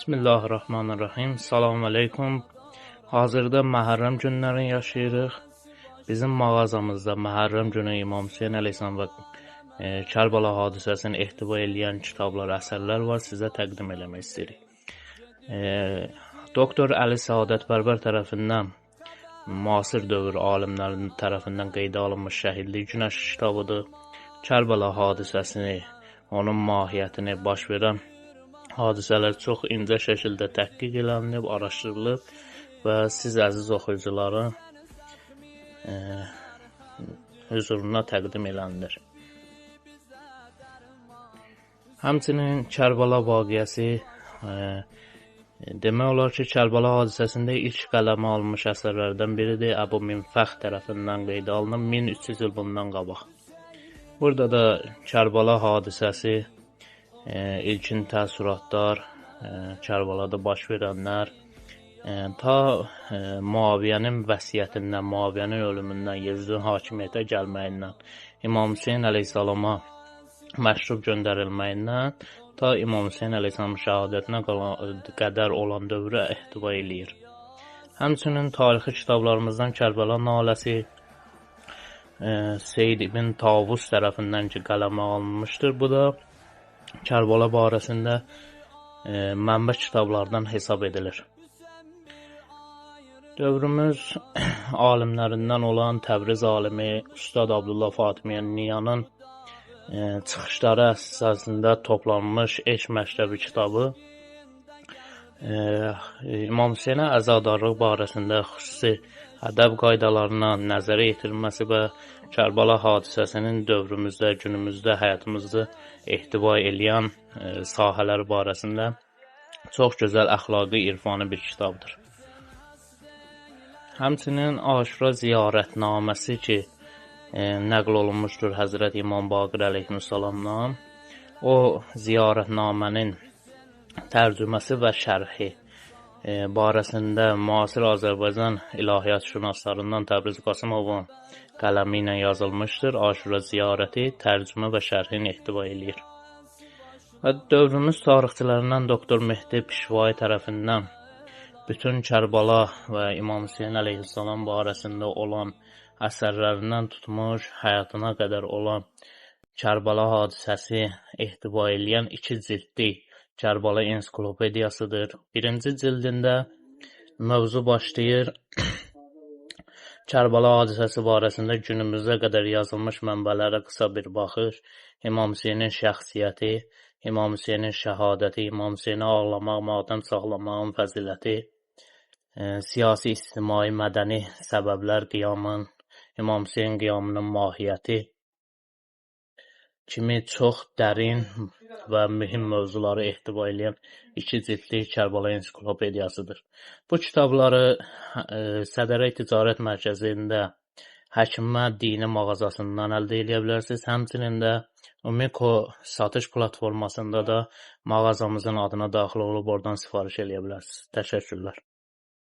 Bismillahirrahmanirrahim. Salam aleykum. Hazırda Məhərrəm günlərini yaşayırıq. Bizim mağazamızda Məhərrəm günü İmam Hüseyn əleyhissalam və Kərbəla hadisəsini ehtiva edən kitablar, əsərlər var. Sizə təqdim eləmək istəyirik. Doktor Əli Səadətpərvər tərəfindən müasir dövr alimlərinin tərəfindən qeydə alınmış Şəhidlik Günəşi kitabıdır. Kərbəla hadisəsini, onun mahiyyətini, baş verən hadisələr çox incə şəkildə təhqiq edilib, araşdırılıb və siz əziz oxuyucuların huzuruna təqdim ediləndir. Həmçinin Kərbəla vaqiəsi demək olar ki, Kərbəla hadisəsində ilk qələmə alınmış əsərlərdən biridir. Əbu Minfəx tərəfindən qeydə alınıb 1300 il bundan qabaq. Burada da Kərbəla hadisəsi, ilkin təəssüratlar, Kərbəlada baş verənlər, ta Muaviyyənin vəsiyyətindən, Muaviyyənin ölümündən, Yezdin hakimiyyətə gəlməyindən, İmam Hüseyn əleyhissalama məktub göndərilməyindən, ta İmam Hüseyn əleyhissalamın şəhadətinə qədər olan dövrə ehtiva eləyir. Həmçinin tarixi kitablarımızdan Kərbəla naləsi Seyyid ibn Tavus tərəfindən ki, qələmə alınmışdır. Bu da Kərbəla barəsində mənbə kitablardan hesab edilir. Dövrümüz alimlərindən olan Təbriz alimi Ustad Abdullah Fatimiyə Niyanın çıxışları əsasında toplanmış Eşq Məktəbi kitabı İmam Hüseynə əzadarlıq barəsində xüsusi ədəb qaydalarına nəzərə yetirilməsi və Kərbəla hadisəsinin dövrümüzdə, günümüzdə, həyatımızda ehtiva eləyən sahələr barəsində çox gözəl əxlaqi, irfani bir kitabdır. Həmçinin Aşura ziyarətnaməsi ki, nəql olunmuşdur Həzrət İmam Baqir əleyhissalamdan, o ziyarətnamənin tərcüməsi və şərhi barəsində müasir Azərbaycan ilahiyyat şünaslarından Təbriz Qasımovun qələmi ilə yazılmışdır. Aşura ziyarəti tərcümə və şərhini ehtiva eləyir. Və dövrümüz tarixçilərindən Doktor Mehdi Pişvai tərəfindən bütün Kərbəla və İmam Hüseyn əleyhissalam barəsində olan əsərlərindən tutmuş, həyatına qədər olan Kərbəla hadisəsi ehtiva eləyən 2 cildli Kərbəla ensiklopediyasıdır. Birinci cildində mövzu başlayır Kərbəla hadisəsi barəsində günümüzə qədər yazılmış mənbələrə qısa bir baxış, İmam Hüseynin şəxsiyyəti, İmam Hüseynin şəhadəti, İmam Hüseynə ağlamaq, matəm saxlamağın fəziləti, siyasi, ictimai, mədəni səbəblər qiyamın, İmam Hüseyn qiyamının mahiyyəti kimi çox dərin və mühüm mövzuları ehtiva edən 2 cildli Kərbəla ensiklopediyasıdır. Bu kitabları Sədərək Ticarət Mərkəzində Həkimə Dini mağazasından əldə edə bilərsiniz. Həmçinin də Umiko satış platformasında da mağazamızın adına daxil olub oradan sifariş edə bilərsiniz. Təşəkkürlər.